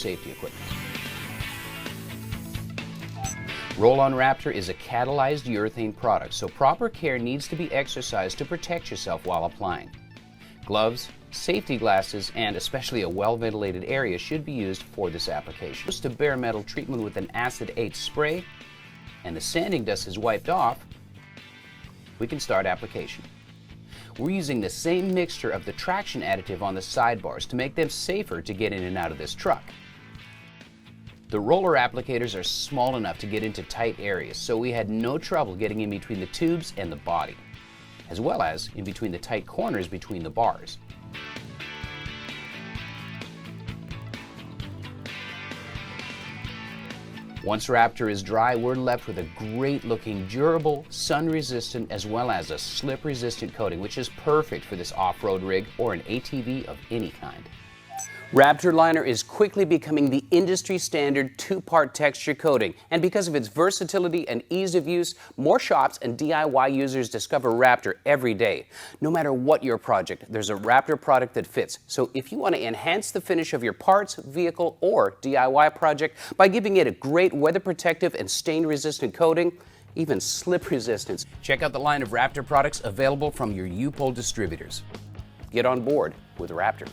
safety equipment. Roll-On Raptor is a catalyzed urethane product, so proper care needs to be exercised to protect yourself while applying. Gloves, safety glasses, and especially a well-ventilated area should be used for this application. Just a bare metal treatment with an acid 8 spray, and the sanding dust is wiped off, we can start application. We're using the same mixture of the traction additive on the sidebars to make them safer to get in and out of this truck. The roller applicators are small enough to get into tight areas, so we had no trouble getting in between the tubes and the body, as well as in between the tight corners between the bars. Once Raptor is dry, we're left with a great-looking, durable, sun-resistant, as well as a slip-resistant coating, which is perfect for this off-road rig or an ATV of any kind. Raptor Liner is quickly becoming the industry-standard 2-part texture coating, and because of its versatility and ease of use, more shops and DIY users discover Raptor every day. No matter what your project, there's a Raptor product that fits. So if you want to enhance the finish of your parts, vehicle, or DIY project by giving it a great weather-protective and stain-resistant coating, even slip resistance, check out the line of Raptor products available from your U-POL distributors. Get on board with Raptor.